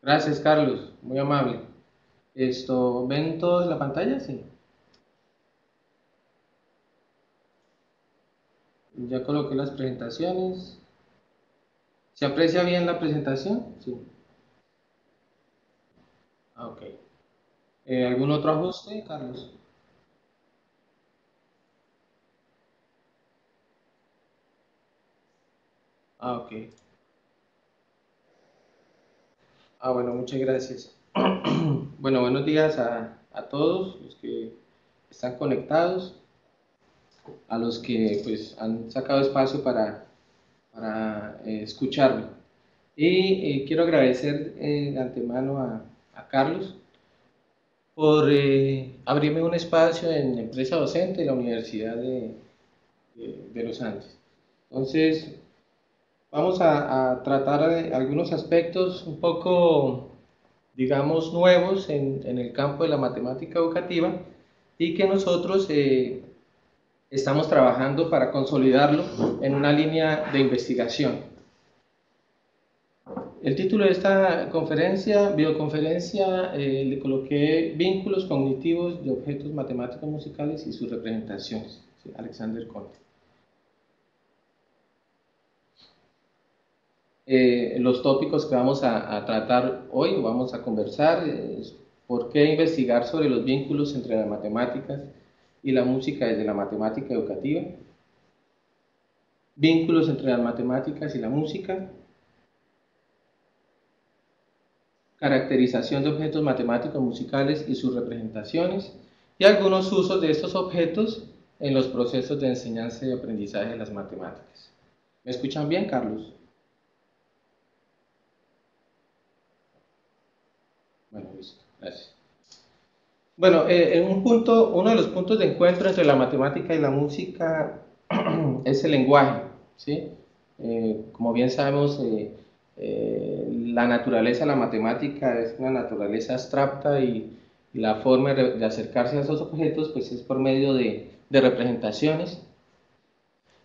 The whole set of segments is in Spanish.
Gracias, Carlos, muy amable. ¿Ven todos la pantalla? Sí. Ya coloqué las presentaciones. ¿Se aprecia bien la presentación? Sí. Ok. ¿Algún otro ajuste, Carlos? Ok. Bueno, muchas gracias. Bueno, buenos días a todos los que están conectados, a los que pues han sacado espacio para escucharme. Y quiero agradecer de antemano a Carlos por abrirme un espacio en la empresa docente de la Universidad de los Andes. Entonces, vamos a tratar algunos aspectos un poco, digamos, nuevos en el campo de la matemática educativa y que nosotros estamos trabajando para consolidarlo en una línea de investigación. El título de esta conferencia, videoconferencia, le coloqué Vínculos cognitivos de objetos matemáticos musicales y sus representaciones. ¿Sí? Alexander Conte. Los tópicos que vamos a tratar hoy, o vamos a conversar, es por qué investigar sobre los vínculos entre las matemáticas y la música desde la matemática educativa, vínculos entre las matemáticas y la música, caracterización de objetos matemáticos musicales y sus representaciones, y algunos usos de estos objetos en los procesos de enseñanza y aprendizaje de las matemáticas. ¿Me escuchan bien, Carlos? Bueno, listo, gracias. Bueno, uno de los puntos de encuentro entre la matemática y la música es el lenguaje, ¿sí? Como bien sabemos, la naturaleza de la matemática es una naturaleza abstracta y la forma de acercarse a esos objetos pues, es por medio de representaciones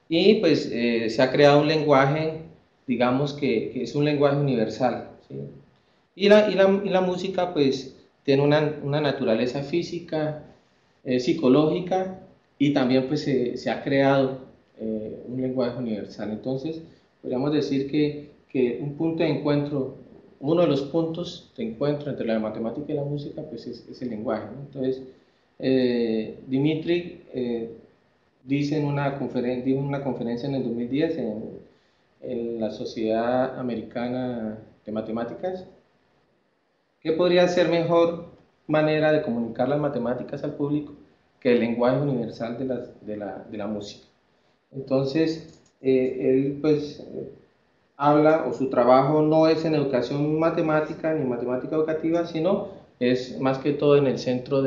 y pues se ha creado un lenguaje, digamos que es un lenguaje universal, ¿sí? Y la música pues tiene una naturaleza física, psicológica y también pues se ha creado un lenguaje universal. Entonces podríamos decir que un punto de encuentro, uno de los puntos de encuentro entre la matemática y la música pues es el lenguaje, ¿no? Entonces Dimitri dice en una conferencia en el 2010 en la Sociedad Americana de Matemáticas, ¿qué podría ser mejor manera de comunicar las matemáticas al público que el lenguaje universal de la música? Entonces, él pues habla, o su trabajo no es en educación matemática ni matemática educativa, sino es más que todo en el centro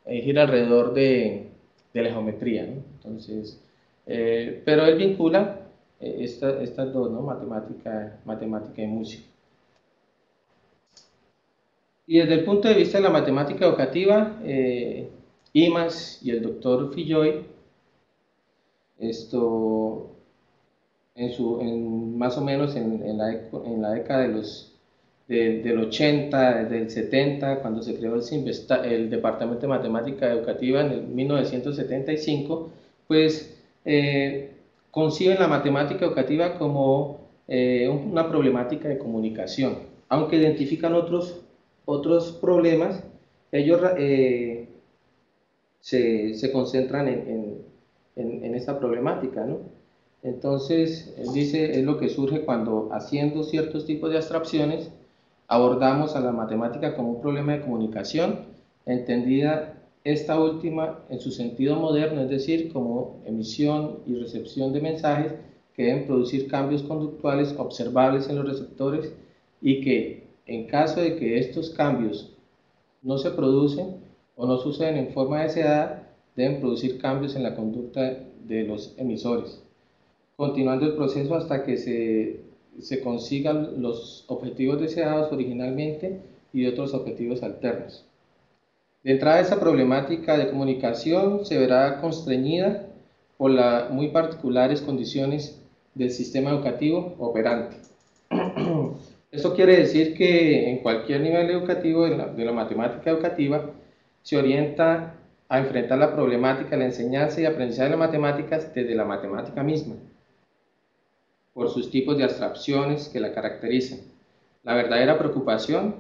gira alrededor de la geometría, ¿no? Entonces, pero él vincula estas dos, ¿no? Matemática y música. Y desde el punto de vista de la matemática educativa, Imas y el doctor Filloy, esto más o menos en la década del 80, del 70, cuando se creó el Departamento de Matemática Educativa en el 1975, pues conciben la matemática educativa como una problemática de comunicación, aunque identifican otros problemas. Ellos se concentran en esta problemática, ¿no? Entonces, él dice, es lo que surge cuando haciendo ciertos tipos de abstracciones, abordamos a la matemática como un problema de comunicación, entendida esta última en su sentido moderno, es decir, como emisión y recepción de mensajes que deben producir cambios conductuales observables en los receptores y que, en caso de que estos cambios no se producen o no suceden en forma deseada, deben producir cambios en la conducta de los emisores, continuando el proceso hasta que se consigan los objetivos deseados originalmente y otros objetivos alternos. De entrada, esta problemática de comunicación se verá constreñida por las muy particulares condiciones del sistema educativo operante. Esto quiere decir que en cualquier nivel educativo de la matemática educativa se orienta a enfrentar la problemática de la enseñanza y aprendizaje de las matemáticas desde la matemática misma, por sus tipos de abstracciones que la caracterizan. La verdadera preocupación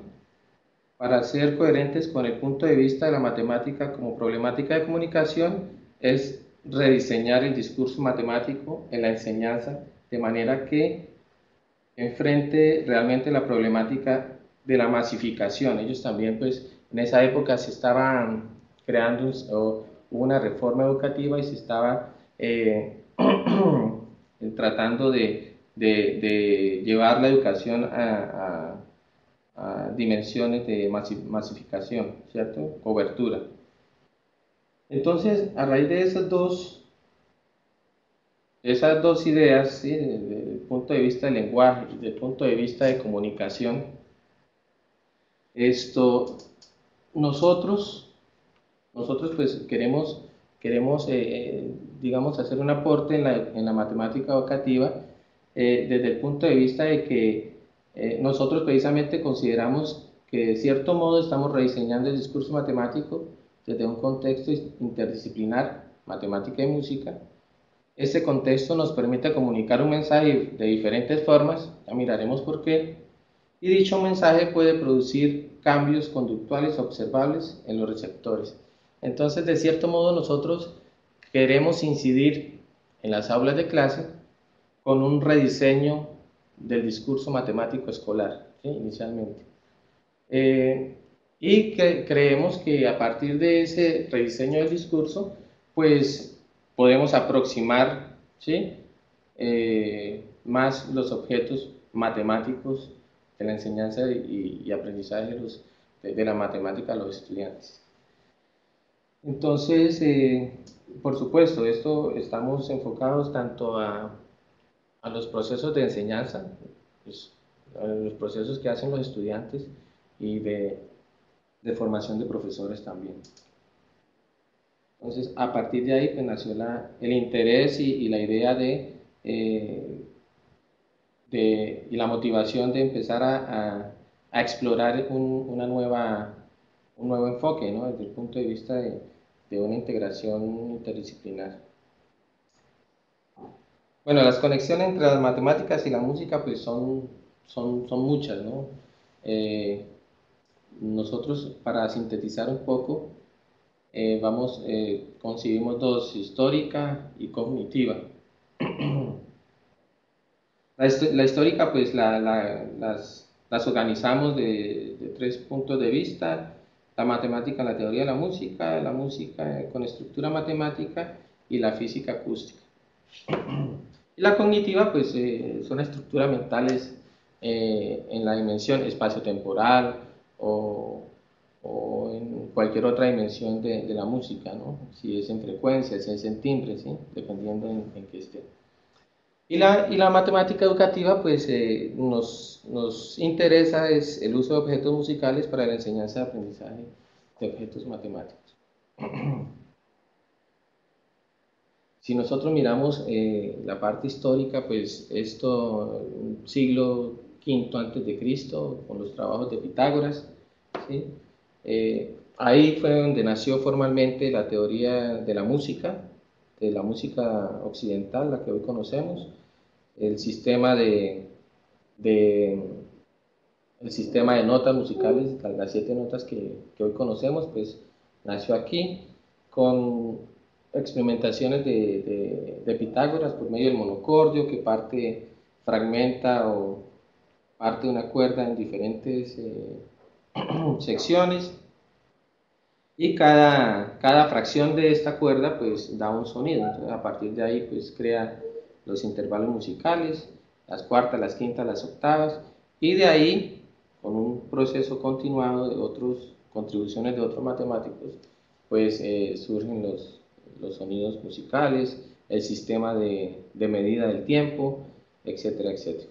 para ser coherentes con el punto de vista de la matemática como problemática de comunicación es rediseñar el discurso matemático en la enseñanza de manera que enfrente realmente la problemática de la masificación. Ellos también, pues, en esa época se estaban creando, hubo una reforma educativa y se estaba tratando de llevar la educación a dimensiones de masificación, ¿cierto? Cobertura. Entonces, a raíz de esas dos ideas, ¿sí? Desde el punto de vista del lenguaje y desde el punto de vista de comunicación, esto, nosotros, nosotros pues queremos digamos, hacer un aporte en la matemática educativa desde el punto de vista de que nosotros precisamente consideramos que de cierto modo estamos rediseñando el discurso matemático desde un contexto interdisciplinar, matemática y música. Este contexto nos permite comunicar un mensaje de diferentes formas, ya miraremos por qué, y dicho mensaje puede producir cambios conductuales observables en los receptores. Entonces, de cierto modo, nosotros queremos incidir en las aulas de clase con un rediseño del discurso matemático escolar, ¿sí? Inicialmente. Eh, y que creemos que a partir de ese rediseño del discurso, pues podemos aproximar, ¿sí? Más los objetos matemáticos de la enseñanza y aprendizaje de la matemática a los estudiantes. Entonces, por supuesto, esto estamos enfocados tanto a los procesos de enseñanza, pues, a los procesos que hacen los estudiantes y de formación de profesores también. Entonces, a partir de ahí pues, nació el interés y la idea eh, y la motivación de empezar a explorar un nuevo enfoque, ¿no? Desde el punto de vista de una integración interdisciplinar. Bueno, las conexiones entre las matemáticas y la música pues son muchas, ¿no? Eh, nosotros, para sintetizar un poco, concibimos dos, histórica y cognitiva. La histórica, pues las organizamos de tres puntos de vista: la matemática, la teoría de la música con estructura matemática y la física acústica. Y la cognitiva, pues son estructuras mentales en la dimensión espacio-temporal o en cualquier otra dimensión de la música, ¿no? Si es en frecuencia, si es en timbre, ¿sí? Dependiendo en qué esté. Y la matemática educativa, pues nos interesa es el uso de objetos musicales para la enseñanza y aprendizaje de objetos matemáticos. Si nosotros miramos la parte histórica, pues esto, siglo V antes de Cristo, con los trabajos de Pitágoras, ¿sí? Ahí fue donde nació formalmente la teoría de la música occidental, la que hoy conocemos, el sistema de, el sistema de notas musicales, las 7 notas que hoy conocemos, pues nació aquí con experimentaciones de Pitágoras por medio del monocordio, que fragmenta o parte una cuerda en diferentes secciones, y cada fracción de esta cuerda pues da un sonido. Entonces, a partir de ahí pues crea los intervalos musicales, las cuartas, las quintas, las octavas, y de ahí, con un proceso continuado de otras contribuciones de otros matemáticos, pues surgen los sonidos musicales, el sistema de medida del tiempo, etcétera, etcétera.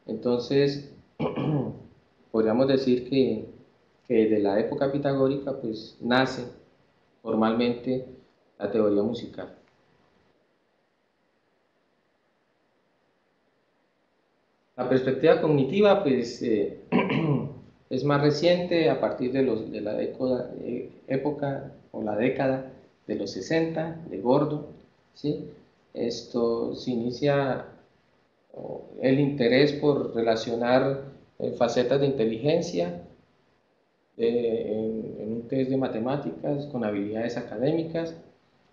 Entonces, podríamos decir que desde la época pitagórica pues nace formalmente la teoría musical. La perspectiva cognitiva, pues, es más reciente, a partir de la época o la década de los 60, de Gordon, ¿sí? Esto se inicia el interés por relacionar facetas de inteligencia en un test de matemáticas con habilidades académicas,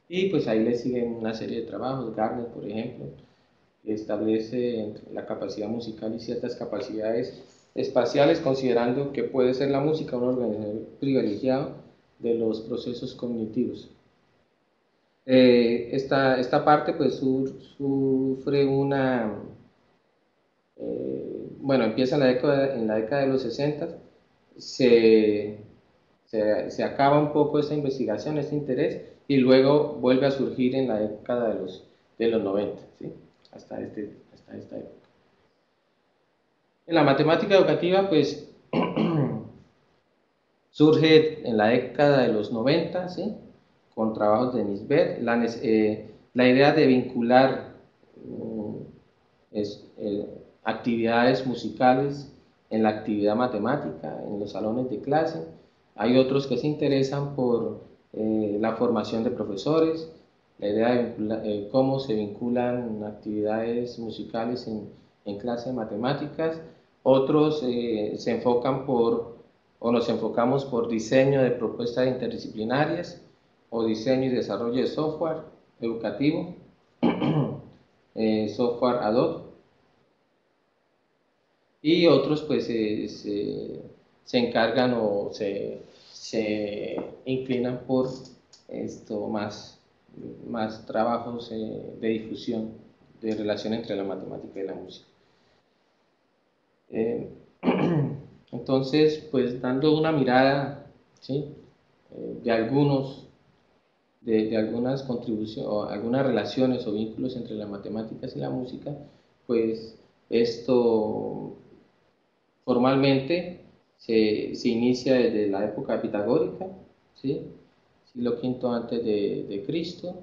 y pues ahí le siguen una serie de trabajos. Gardner, por ejemplo, establece la capacidad musical y ciertas capacidades espaciales, considerando que puede ser la música un organizador privilegiado de los procesos cognitivos. Esta parte pues sufre una, bueno, empieza en la década de los 60, se, se acaba un poco esta investigación, este interés, y luego vuelve a surgir en la década de los 90, ¿sí? Hasta esta época. En la matemática educativa, pues, surge en la década de los 90, ¿sí? Con trabajos de Nisbet, la idea de vincular es, actividades musicales en la actividad matemática, en los salones de clase. Hay otros que se interesan por la formación de profesores, la idea de cómo se vinculan actividades musicales en clase de matemáticas. Otros se enfocan o nos enfocamos por diseño de propuestas interdisciplinarias o diseño y desarrollo de software educativo, software ad hoc, y otros pues se encargan o se inclinan por más trabajos de difusión, de relación entre la matemática y la música. Entonces, pues dando una mirada, ¿sí? De algunas contribuciones o algunas relaciones o vínculos entre las matemáticas y la música, pues esto formalmente se inicia desde la época pitagórica, ¿sí? Siglo V antes de Cristo,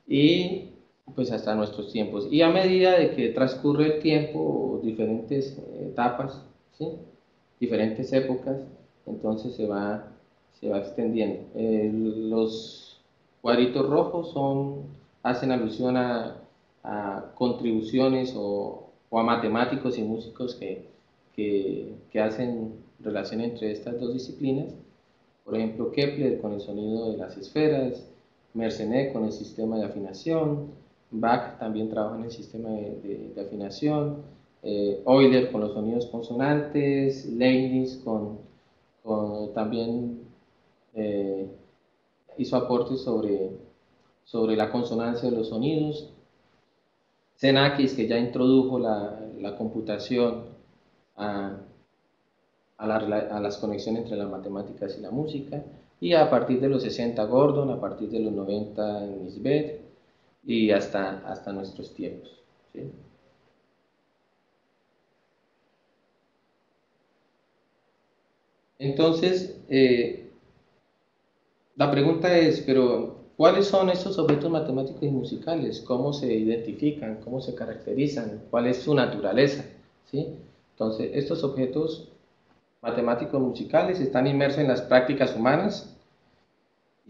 y pues hasta nuestros tiempos. Y a medida de que transcurre el tiempo, diferentes etapas, ¿sí? Diferentes épocas, entonces se va extendiendo. Los cuadritos rojos hacen alusión a contribuciones o a matemáticos y músicos que hacen relación entre estas dos disciplinas. Por ejemplo, Kepler con el sonido de las esferas, Mersenne con el sistema de afinación, Bach también trabaja en el sistema de afinación, Euler con los sonidos consonantes, Leibniz también hizo aportes sobre la consonancia de los sonidos, Xenakis, que ya introdujo la computación a, a las conexiones entre las matemáticas y la música, y a partir de los 60 Gordon, a partir de los 90 Nisbet, y hasta nuestros tiempos, ¿sí? Entonces, la pregunta es, pero ¿cuáles son estos objetos matemáticos y musicales? ¿Cómo se identifican? ¿Cómo se caracterizan? ¿Cuál es su naturaleza? ¿Sí? Entonces, estos objetos matemáticos musicales están inmersos en las prácticas humanas,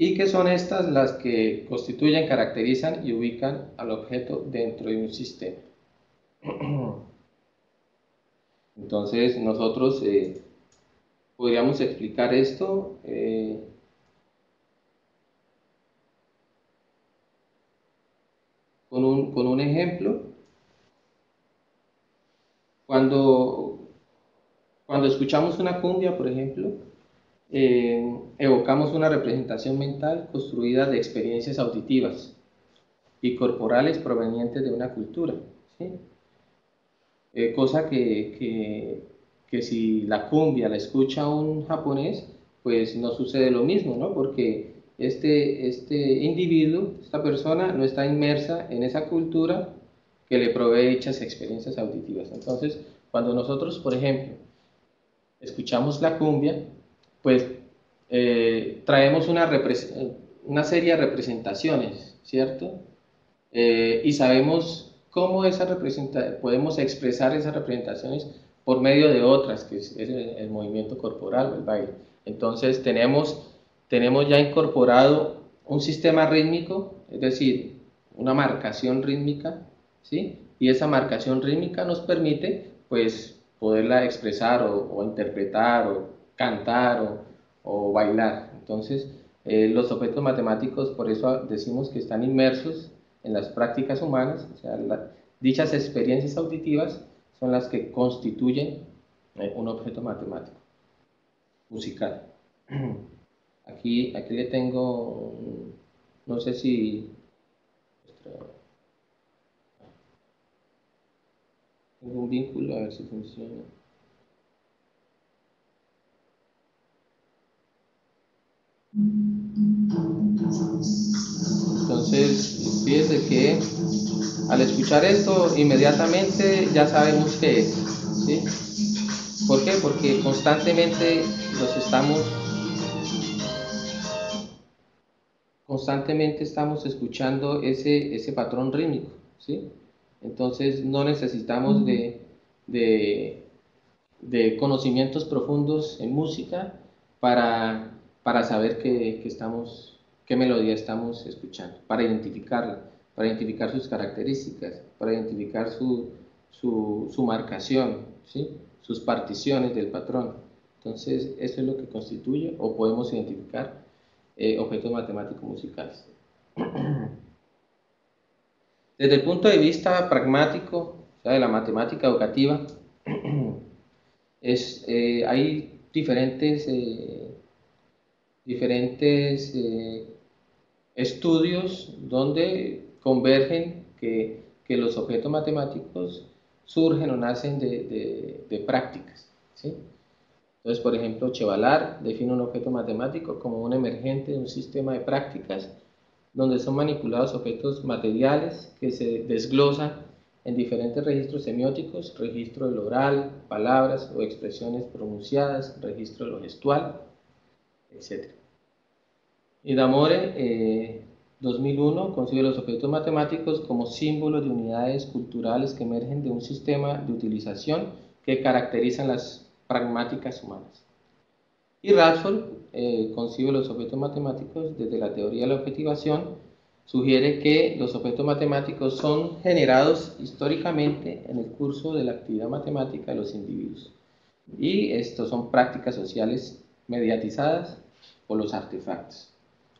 y que son estas las que constituyen, caracterizan y ubican al objeto dentro de un sistema. Entonces, nosotros podríamos explicar esto con un ejemplo. Cuando, cuando escuchamos una cumbia, por ejemplo, evocamos una representación mental construida de experiencias auditivas y corporales provenientes de una cultura, ¿sí? Cosa que si la cumbia la escucha un japonés, pues no sucede lo mismo, ¿no? Porque este individuo, esta persona, no está inmersa en esa cultura que le provee dichas experiencias auditivas. Entonces, cuando nosotros, por ejemplo, escuchamos la cumbia, pues traemos una serie de representaciones, ¿cierto? Y sabemos cómo podemos expresar esas representaciones por medio de otras, que es el movimiento corporal o el baile. Entonces tenemos ya incorporado un sistema rítmico, es decir, una marcación rítmica, ¿sí? Y esa marcación rítmica nos permite, pues, poderla expresar o interpretar o cantar o bailar. Entonces, los objetos matemáticos, por eso decimos que están inmersos en las prácticas humanas, o sea, dichas experiencias auditivas son las que constituyen un objeto matemático musical. Aquí le tengo, no sé si tengo un vínculo, a ver si funciona. Entonces, fíjese que al escuchar esto, inmediatamente ya sabemos qué es, ¿sí? ¿Por qué? Porque constantemente estamos escuchando ese patrón rítmico, ¿sí? Entonces no necesitamos de, de conocimientos profundos en música para saber qué melodía estamos escuchando, para identificarla, para identificar sus características, para identificar su marcación, ¿sí? Sus particiones del patrón. Entonces, eso es lo que constituye o podemos identificar objetos matemáticos musicales. Desde el punto de vista pragmático, o sea, de la matemática educativa, hay diferentes estudios donde convergen que los objetos matemáticos surgen o nacen de prácticas, ¿sí? Entonces, por ejemplo, Chevalar define un objeto matemático como un emergente de un sistema de prácticas donde son manipulados objetos materiales que se desglosan en diferentes registros semióticos, registro de lo oral, palabras o expresiones pronunciadas, registro de lo gestual, etc. Y Damore, 2001, concibe los objetos matemáticos como símbolos de unidades culturales que emergen de un sistema de utilización que caracterizan las pragmáticas humanas. Y Radford concibe los objetos matemáticos desde la teoría de la objetivación, sugiere que los objetos matemáticos son generados históricamente en el curso de la actividad matemática de los individuos. Y estos son prácticas sociales mediatizadas por los artefactos.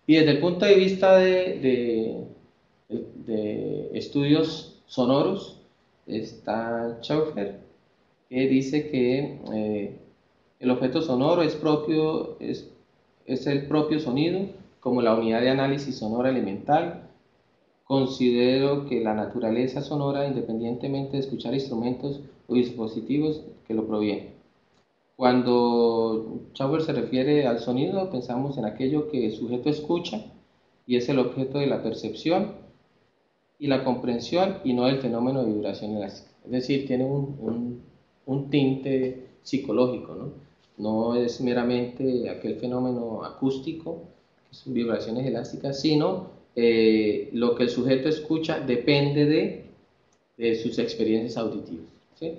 Y desde el punto de vista de estudios sonoros, está Schaeffer, que dice que el objeto sonoro es el propio sonido como la unidad de análisis sonora elemental. Considero que la naturaleza sonora, independientemente de escuchar instrumentos o dispositivos que lo provienen. Cuando Schauer se refiere al sonido, pensamos en aquello que el sujeto escucha y es el objeto de la percepción y la comprensión y no el fenómeno de vibración elástica. Es decir, tiene un tinte psicológico, ¿no? No es meramente aquel fenómeno acústico, que son vibraciones elásticas, sino lo que el sujeto escucha depende de sus experiencias auditivas, ¿sí?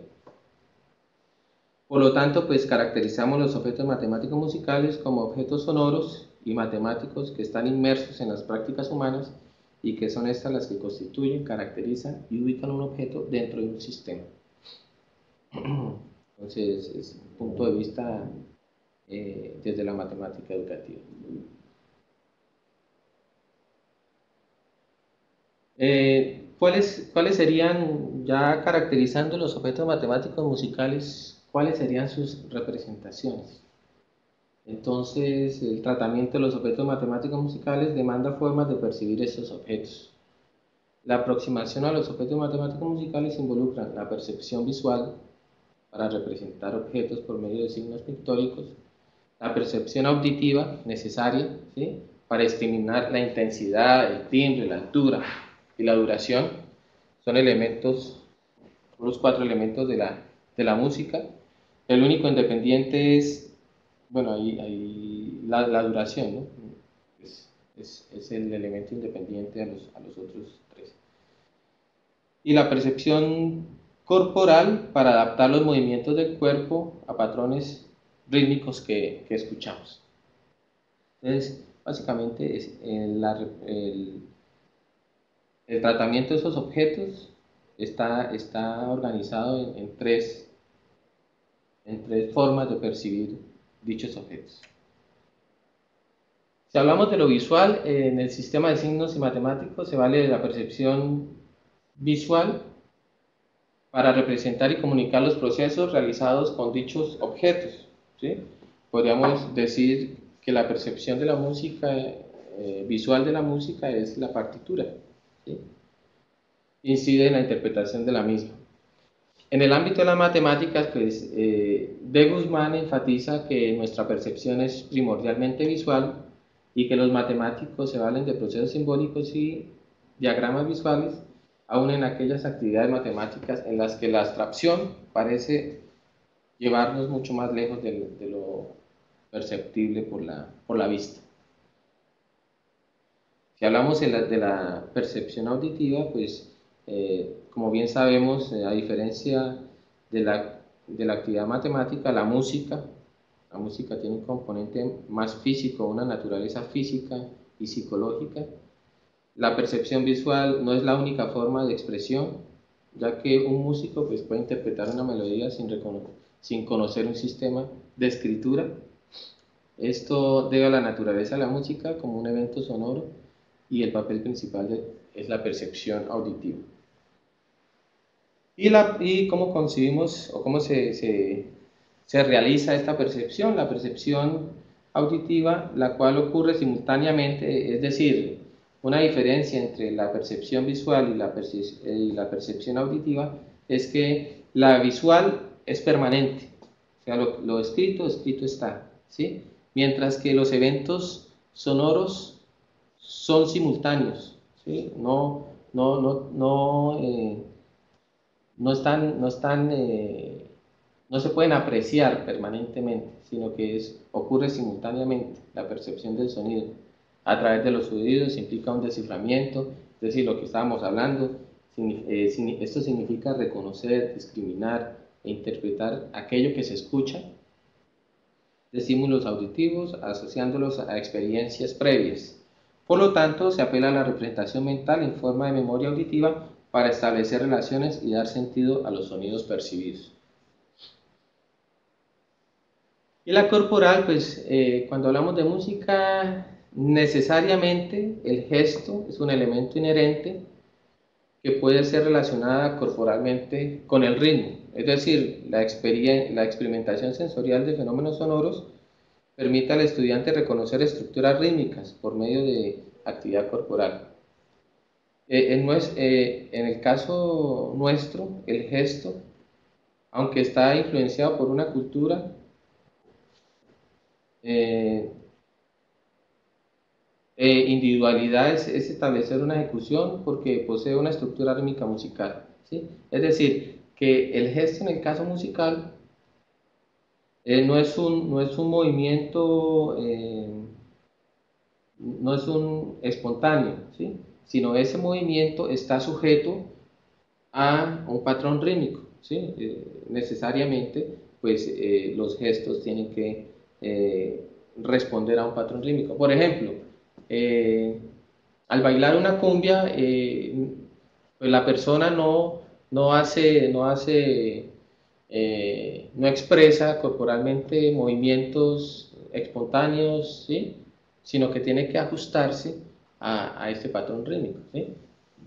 Por lo tanto, pues caracterizamos los objetos matemáticos musicales como objetos sonoros y matemáticos que están inmersos en las prácticas humanas y que son estas las que constituyen, caracterizan y ubican un objeto dentro de un sistema. Entonces, es un punto de vista desde la matemática educativa. ¿Cuáles serían, ya caracterizando los objetos matemáticos musicales, cuáles serían sus representaciones? Entonces, el tratamiento de los objetos matemáticos musicales demanda formas de percibir estos objetos. La aproximación a los objetos matemáticos musicales involucra la percepción visual para representar objetos por medio de signos pictóricos, la percepción auditiva necesaria, ¿sí?, para discriminar la intensidad, el timbre, la altura y la duración. Son los 4 elementos de la música. El único independiente es, bueno, ahí la duración, ¿no? Es el elemento independiente a los otros 3. y la percepción corporal para adaptar los movimientos del cuerpo a patrones rítmicos que escuchamos. Entonces, básicamente el tratamiento de esos objetos está organizado en tres formas de percibir dichos objetos. Si hablamos de lo visual, en el sistema de signos y matemáticos se vale de la percepción visual para representar y comunicar los procesos realizados con dichos objetos, ¿sí? Podríamos decir que la percepción de la música, visual de la música es la partitura, ¿sí? Incide en la interpretación de la misma. En el ámbito de las matemáticas, pues, de Guzmán enfatiza que nuestra percepción es primordialmente visual y que los matemáticos se valen de procesos simbólicos y diagramas visuales, aun en aquellas actividades matemáticas en las que la abstracción parece llevarnos mucho más lejos de lo perceptible por la vista. Si hablamos de la percepción auditiva, pues como bien sabemos, a diferencia de la actividad matemática, la música tiene un componente más físico, una naturaleza física y psicológica. La percepción visual no es la única forma de expresión, ya que un músico pues, puede interpretar una melodía sin conocer un sistema de escritura. Esto debe a la naturaleza de la música como un evento sonoro y el papel principal es la percepción auditiva. ¿Y cómo concibimos o cómo se realiza esta percepción? La percepción auditiva, la cual ocurre simultáneamente, es decir, una diferencia entre la percepción visual y la percepción auditiva es que la visual es permanente, o sea, lo escrito está, ¿sí? Mientras que los eventos sonoros son simultáneos, ¿sí? No se pueden apreciar permanentemente, sino que ocurre simultáneamente la percepción del sonido. A través de los oídos implica un desciframiento, es decir, lo que estábamos hablando, esto significa reconocer, discriminar e interpretar aquello que se escucha de estímulos auditivos, asociándolos a experiencias previas. Por lo tanto, se apela a la representación mental en forma de memoria auditiva para establecer relaciones y dar sentido a los sonidos percibidos. Y la corporal, pues cuando hablamos de música, necesariamente el gesto es un elemento inherente que puede ser relacionada corporalmente con el ritmo. Es decir, la experimentación sensorial de fenómenos sonoros permite al estudiante reconocer estructuras rítmicas por medio de actividad corporal. En el caso nuestro, el gesto, aunque está influenciado por una cultura, individualidad es establecer una ejecución porque posee una estructura rítmica musical, ¿sí? Es decir, que el gesto en el caso musical no es un movimiento, no es un espontáneo, ¿sí? Sino ese movimiento está sujeto a un patrón rítmico, ¿sí? Necesariamente, pues los gestos tienen que responder a un patrón rítmico. Por ejemplo, al bailar una cumbia, pues la persona no expresa corporalmente movimientos espontáneos, ¿sí? Sino que tiene que ajustarse a este patrón rítmico, ¿sí?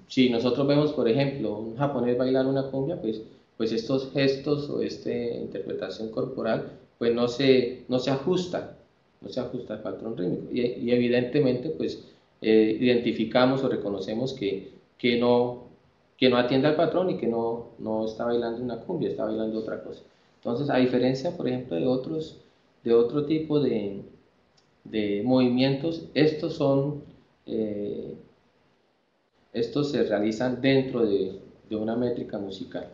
Si nosotros vemos, por ejemplo, un japonés bailar una cumbia, pues estos gestos o esta interpretación corporal, pues no se ajusta, al patrón rítmico. Y evidentemente, pues identificamos o reconocemos que no atiende al patrón y que no está bailando una cumbia, está bailando otra cosa. Entonces, a diferencia, por ejemplo, de otro tipo de movimientos, estos se realizan dentro de una métrica musical.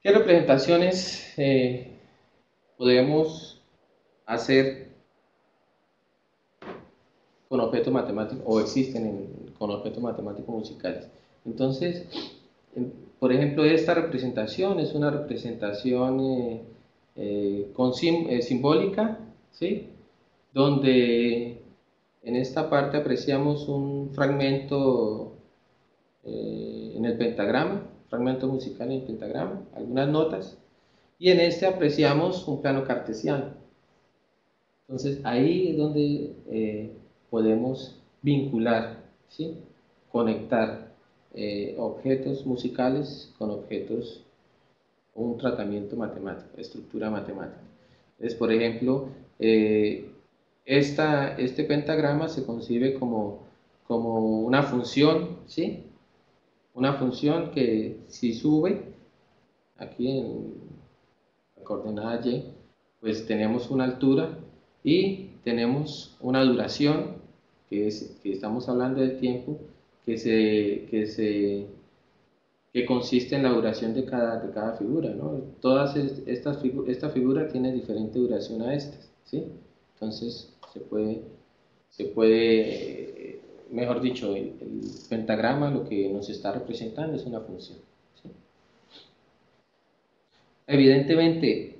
¿Qué representaciones podemos hacer con objetos matemáticos o existen con objetos matemáticos musicales. Entonces, por ejemplo, esta representación es una representación simbólica, ¿sí? Donde en esta parte apreciamos un fragmento en el pentagrama, fragmento musical en el pentagrama, algunas notas, y en este apreciamos un plano cartesiano. Entonces ahí es donde podemos vincular, ¿sí? Conectar objetos musicales con objetos o un tratamiento matemático, estructura matemática. Entonces, por ejemplo, este pentagrama se concibe como una función, ¿sí? Una función que si sube, aquí en la coordenada Y, pues tenemos una altura y tenemos una duración, que estamos hablando del tiempo, que consiste en la duración de cada figura, ¿no? Esta figura tiene diferente duración a estas, ¿sí? Entonces mejor dicho, el pentagrama lo que nos está representando es una función, ¿sí? Evidentemente,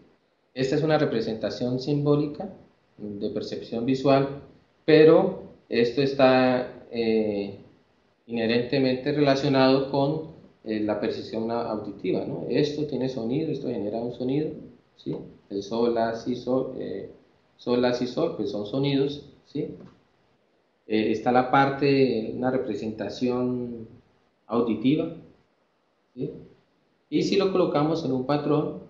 esta es una representación simbólica de percepción visual, pero esto está inherentemente relacionado con la percepción auditiva, ¿no? Esto tiene sonido, esto genera un sonido, ¿sí? El sol, la, si, sol, sol, la, si, sol, pues son sonidos, ¿sí? Está la parte, una representación auditiva, ¿sí? Y si lo colocamos en un patrón,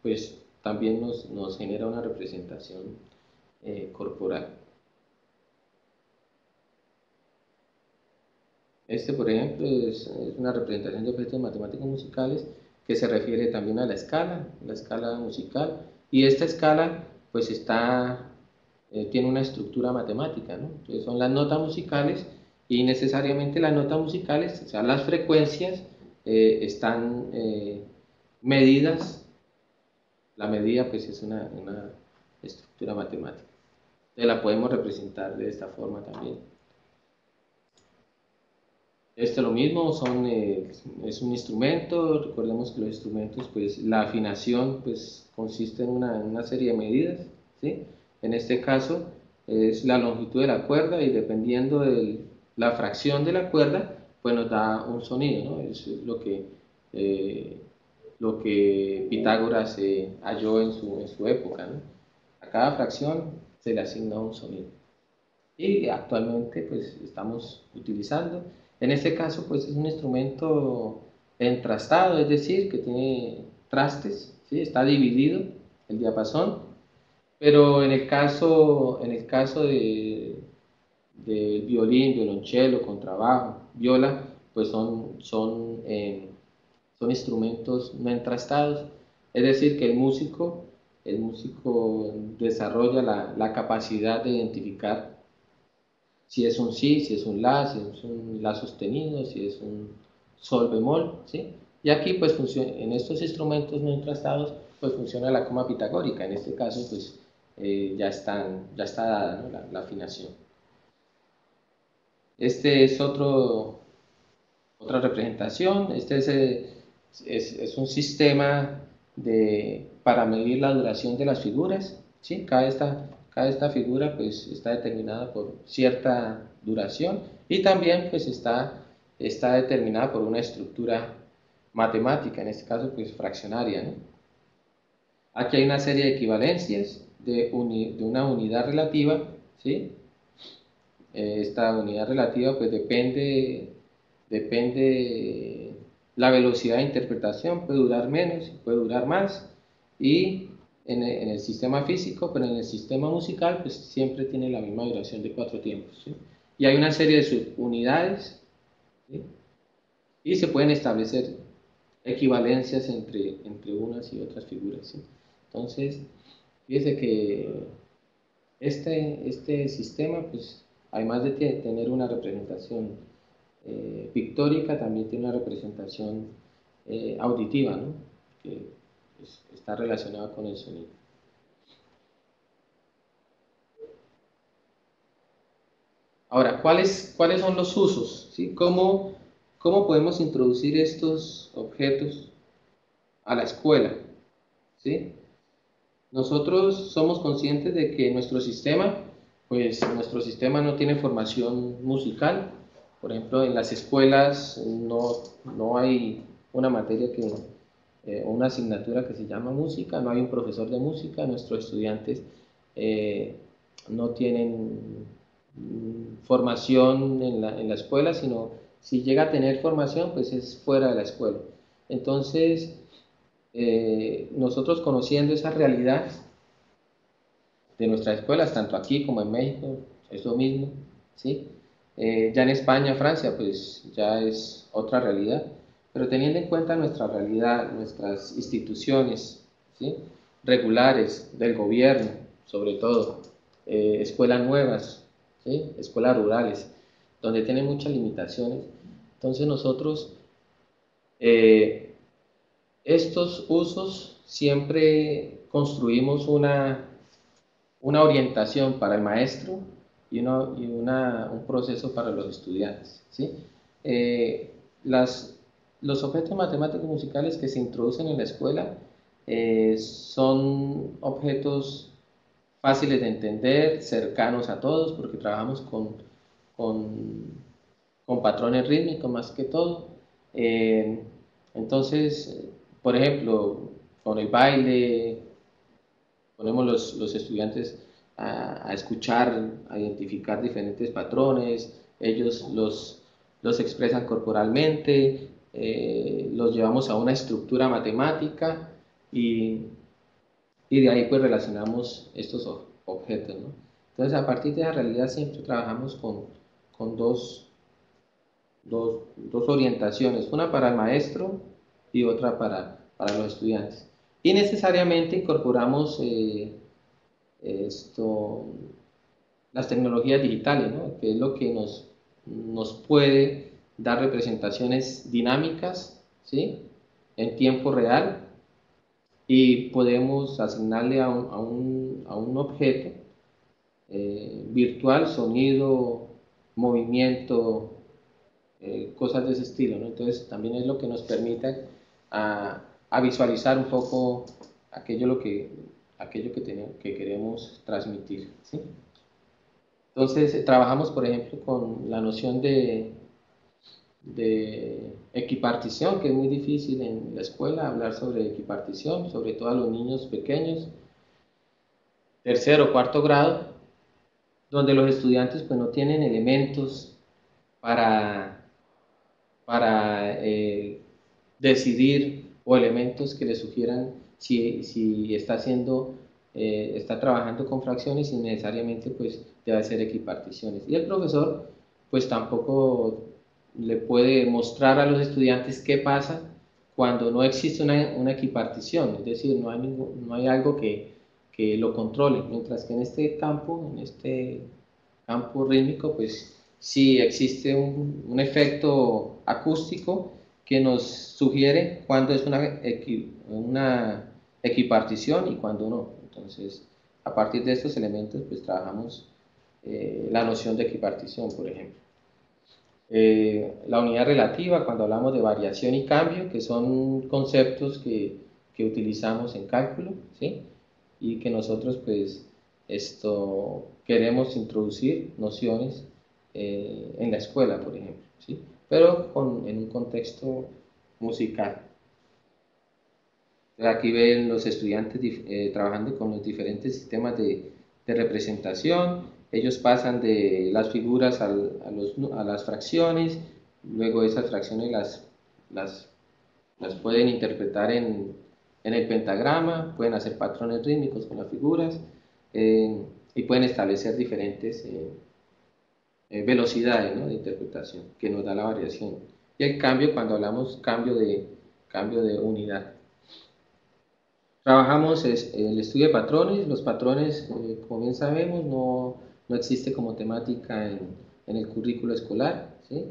pues también nos genera una representación corporal. Este, por ejemplo, es una representación de objetos matemáticos musicales que se refiere también a la escala musical, y esta escala pues tiene una estructura matemática, ¿no? Entonces son las notas musicales y necesariamente las notas musicales, o sea, las frecuencias están medidas, la medida pues es una estructura matemática. Entonces la podemos representar de esta forma también. Este lo mismo, es un instrumento. Recordemos que los instrumentos, pues la afinación pues consiste en una serie de medidas, ¿sí? En este caso es la longitud de la cuerda y dependiendo de la fracción de la cuerda, pues nos da un sonido, ¿no? Eso es lo que Pitágoras halló en su época, ¿no? A cada fracción se le asigna un sonido y actualmente pues estamos utilizando. En este caso pues es un instrumento entrastado, es decir, que tiene trastes, ¿sí? Está dividido el diapasón, pero en el caso de violín, violonchelo, contrabajo, viola, pues son instrumentos no entrastados, es decir, que el músico desarrolla la capacidad de identificar si es un si, si es un la, si es un la sostenido, si es un sol bemol, ¿sí? Y aquí, pues, en estos instrumentos no entrastados, pues funciona la coma pitagórica. En este caso, pues, ya está dada, ¿no? la afinación. Este es otra representación. Este es un sistema para medir la duración de las figuras, ¿sí? Cada esta figura pues, está determinada por cierta duración y también pues, está determinada por una estructura matemática, en este caso pues, fraccionaria, ¿no? Aquí hay una serie de equivalencias de una unidad relativa, ¿sí? Esta unidad relativa pues depende la velocidad de interpretación, puede durar menos, puede durar más, y en el sistema físico, pero en el sistema musical pues siempre tiene la misma duración de 4 tiempos, ¿sí? Y hay una serie de subunidades, ¿sí? Y se pueden establecer equivalencias entre unas y otras figuras, ¿sí? Entonces, fíjese que este sistema, pues, además de tener una representación pictórica, también tiene una representación auditiva, ¿no? Que pues, está relacionada con el sonido. Ahora, ¿cuáles son los usos? ¿Sí? ¿Cómo podemos introducir estos objetos a la escuela? ¿Sí? Nosotros somos conscientes de que nuestro sistema no tiene formación musical. Por ejemplo, en las escuelas no hay una materia o una asignatura que se llama música, no hay un profesor de música, nuestros estudiantes eh, no tienen formación en la escuela, sino si llega a tener formación, pues es fuera de la escuela. Entonces, nosotros conociendo esa realidad de nuestras escuelas, tanto aquí como en México, es lo mismo, ¿sí? Ya en España, Francia, pues ya es otra realidad, pero teniendo en cuenta nuestra realidad, nuestras instituciones, ¿sí? Regulares del gobierno, sobre todo, escuelas nuevas, ¿sí? Escuelas rurales, donde tienen muchas limitaciones, entonces nosotros eh, estos usos siempre construimos una orientación para el maestro un proceso para los estudiantes. ¿Sí? Eh, las, los objetos matemáticos musicales que se introducen en la escuela son objetos fáciles de entender, cercanos a todos, porque trabajamos con, con patrones rítmicos más que todo. Eh, entonces, por ejemplo, con el baile, ponemos los estudiantes a escuchar, a identificar diferentes patrones, ellos los expresan corporalmente, los llevamos a una estructura matemática y, y de ahí pues relacionamos estos objetos, ¿no? Entonces a partir de la realidad siempre trabajamos con dos orientaciones, una para el maestro y otra para los estudiantes. Y necesariamente incorporamos esto, las tecnologías digitales, ¿no? Que es lo que nos puede dar representaciones dinámicas, ¿sí? En tiempo real y podemos asignarle a un objeto virtual sonido, movimiento, cosas de ese estilo, ¿no? Entonces también es lo que nos permite a visualizar un poco aquello que queremos transmitir, ¿sí? Entonces, trabajamos, por ejemplo, con la noción de equipartición, que es muy difícil en la escuela hablar sobre equipartición, sobre todo a los niños pequeños, tercero o cuarto grado, donde los estudiantes pues, no tienen elementos para, para decidir o elementos que le sugieran si está trabajando con fracciones y necesariamente pues debe hacer equiparticiones. Y el profesor pues tampoco le puede mostrar a los estudiantes qué pasa cuando no existe una equipartición, es decir, no hay algo que lo controle, mientras que en este campo rítmico, pues sí existe un efecto acústico que nos sugiere cuándo es una equipartición y cuándo no. Entonces, a partir de estos elementos, pues trabajamos la noción de equipartición, por ejemplo. La unidad relativa, cuando hablamos de variación y cambio, que son conceptos que utilizamos en cálculo, ¿sí? Y que nosotros, pues, queremos introducir nociones en la escuela, por ejemplo, ¿sí? Pero en un contexto musical. Aquí ven los estudiantes trabajando con los diferentes sistemas de representación. Ellos pasan de las figuras a las fracciones, luego esas fracciones las, las pueden interpretar en el pentagrama, pueden hacer patrones rítmicos con las figuras y pueden establecer diferentes velocidades, ¿no? De interpretación que nos da la variación. Y el cambio, cuando hablamos cambio de unidad. Trabajamos el estudio de patrones. Los patrones, como bien sabemos, no existe como temática en el currículo escolar, ¿sí?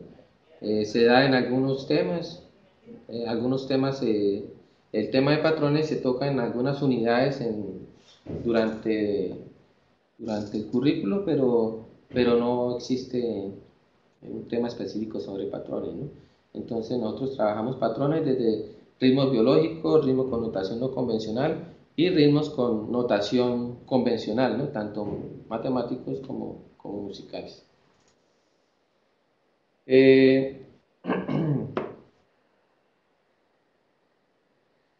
Se da en algunos temas, el tema de patrones se toca en algunas unidades durante el currículo, pero pero no existe un tema específico sobre patrones, ¿no? Entonces nosotros trabajamos patrones desde ritmos biológicos, ritmos con notación no convencional y ritmos con notación convencional, ¿no? Tanto matemáticos como musicales.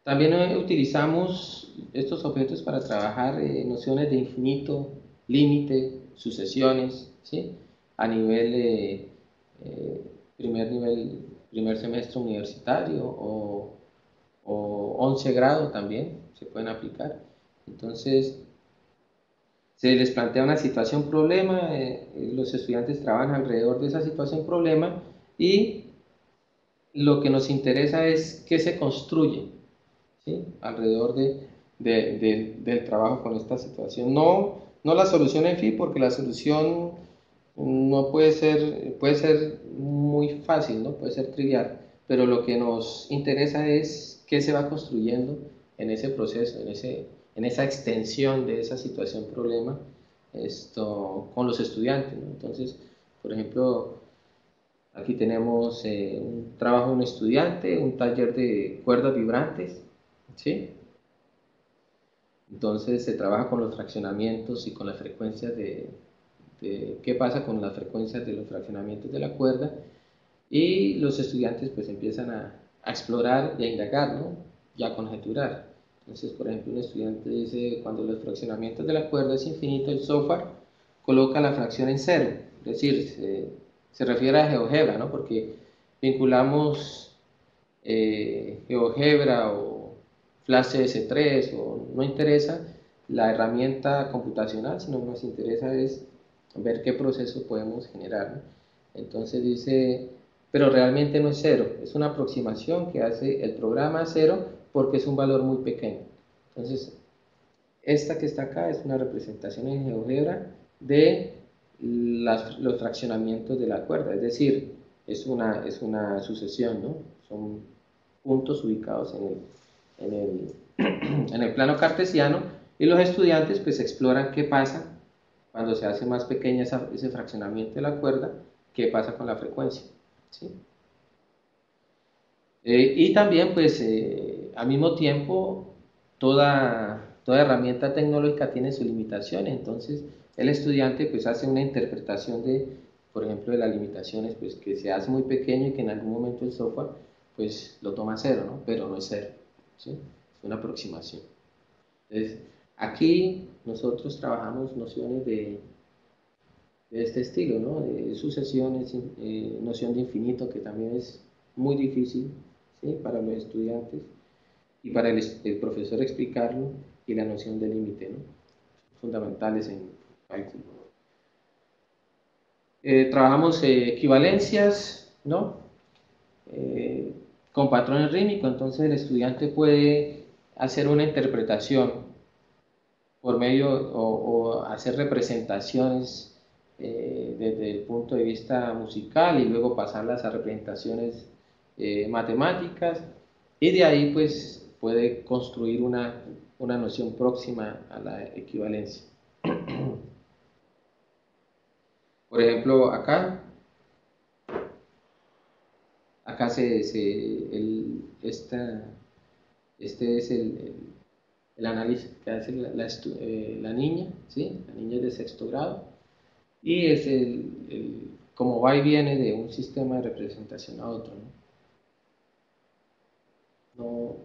También utilizamos estos objetos para trabajar nociones de infinito, límite, sucesiones, ¿sí? A nivel, eh, primer semestre universitario o 11 grado también se pueden aplicar. Entonces, se les plantea una situación problema, los estudiantes trabajan alrededor de esa situación problema y lo que nos interesa es qué se construye, ¿sí? Alrededor del trabajo con esta situación. No la solución en sí, porque la solución no puede ser muy fácil, ¿no? Puede ser trivial, pero lo que nos interesa es qué se va construyendo en ese proceso, en esa extensión de esa situación problema con los estudiantes, ¿no? Entonces, por ejemplo, aquí tenemos un trabajo de un estudiante, un taller de cuerdas vibrantes, ¿sí? Entonces se trabaja con los fraccionamientos y con las frecuencias de qué pasa con las frecuencias de los fraccionamientos de la cuerda y los estudiantes pues empiezan a explorar y a indagar, ¿no? Y a conjeturar. Entonces, por ejemplo, un estudiante dice, cuando los fraccionamientos de la cuerda es infinito, el software coloca la fracción en cero, es decir, se refiere a GeoGebra, ¿no? Porque vinculamos GeoGebra o Flash CS3 o no interesa la herramienta computacional, sino nos interesa es ver qué proceso podemos generar, ¿no? Entonces dice, pero realmente no es cero, es una aproximación que hace el programa a cero porque es un valor muy pequeño. Entonces, esta que está acá es una representación en GeoGebra de los fraccionamientos de la cuerda, es decir, es una sucesión, ¿no? Son puntos ubicados en en el plano cartesiano y los estudiantes pues exploran qué pasa cuando se hace más pequeña ese fraccionamiento de la cuerda, qué pasa con la frecuencia, ¿sí? Y también, pues, al mismo tiempo, toda herramienta tecnológica tiene sus limitaciones, entonces el estudiante pues hace una interpretación por ejemplo, de las limitaciones, pues que se hace muy pequeño y que en algún momento el software pues lo toma a cero, ¿no? Pero no es cero, ¿sí? Es una aproximación. Entonces, aquí nosotros trabajamos nociones de este estilo, ¿no? De sucesiones, noción de infinito, que también es muy difícil, ¿sí? Para los estudiantes y para el profesor explicarlo, y la noción de límite, ¿no? Fundamentales en cálculo. Trabajamos equivalencias, ¿no? Con patrones rítmicos, entonces el estudiante puede hacer una interpretación por medio o hacer representaciones desde el punto de vista musical y luego pasarlas a representaciones matemáticas y de ahí pues puede construir una noción próxima a la equivalencia. Por ejemplo, acá este es el análisis que hace la niña, ¿sí? La niña es de sexto grado y es como va y viene de un sistema de representación a otro, ¿no? No,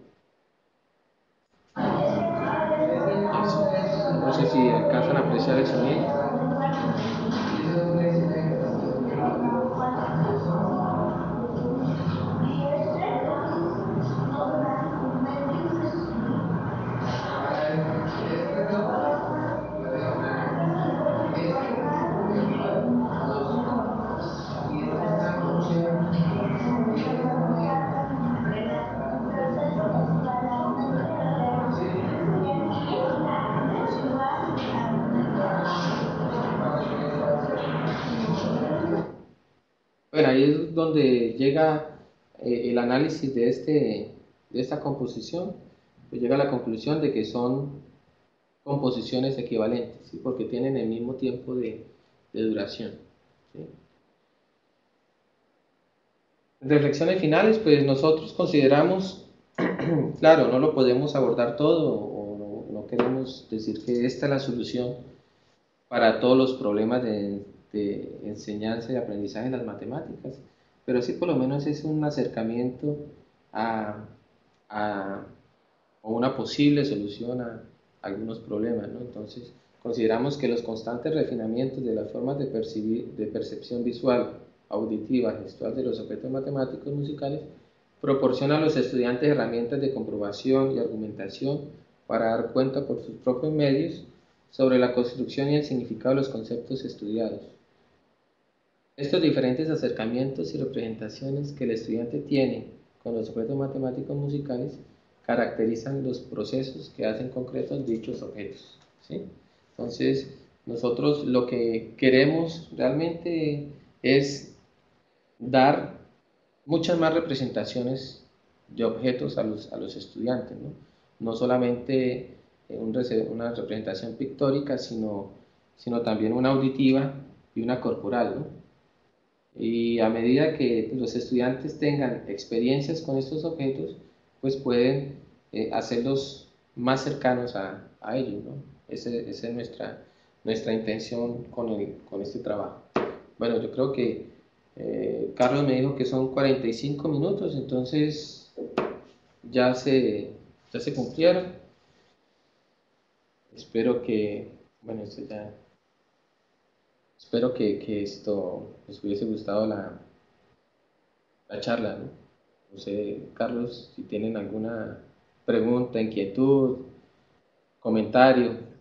no sé si alcanzan a apreciar el sonido. Bueno, ahí es donde llega el análisis de esta composición, pues llega a la conclusión de que son composiciones equivalentes, ¿sí? Porque tienen el mismo tiempo de duración. ¿Sí? Reflexiones finales, pues nosotros consideramos, claro, no lo podemos abordar todo o no queremos decir que esta es la solución para todos los problemas de enseñanza y aprendizaje en las matemáticas, pero sí por lo menos es un acercamiento a, a o una posible solución a algunos problemas, ¿no? Entonces, consideramos que los constantes refinamientos de las formas de percibir, de percepción visual, auditiva, gestual de los objetos matemáticos musicales proporcionan a los estudiantes herramientas de comprobación y argumentación para dar cuenta por sus propios medios sobre la construcción y el significado de los conceptos estudiados. Estos diferentes acercamientos y representaciones que el estudiante tiene con los objetos matemáticos musicales caracterizan los procesos que hacen concretos dichos objetos, ¿sí? Entonces, nosotros lo que queremos realmente es dar muchas más representaciones de objetos a los estudiantes, ¿no? No solamente una representación pictórica, sino también una auditiva y una corporal, ¿no? Y a medida que los estudiantes tengan experiencias con estos objetos, pues pueden hacerlos más cercanos a ellos, ¿no? Esa es nuestra intención con este trabajo. Bueno, yo creo que Carlos me dijo que son 45 minutos, entonces ya se, ya se cumplieron. Espero que, bueno, esto ya, espero que esto les hubiese gustado la charla, ¿no? No sé, Carlos, si tienen alguna pregunta, inquietud, comentario.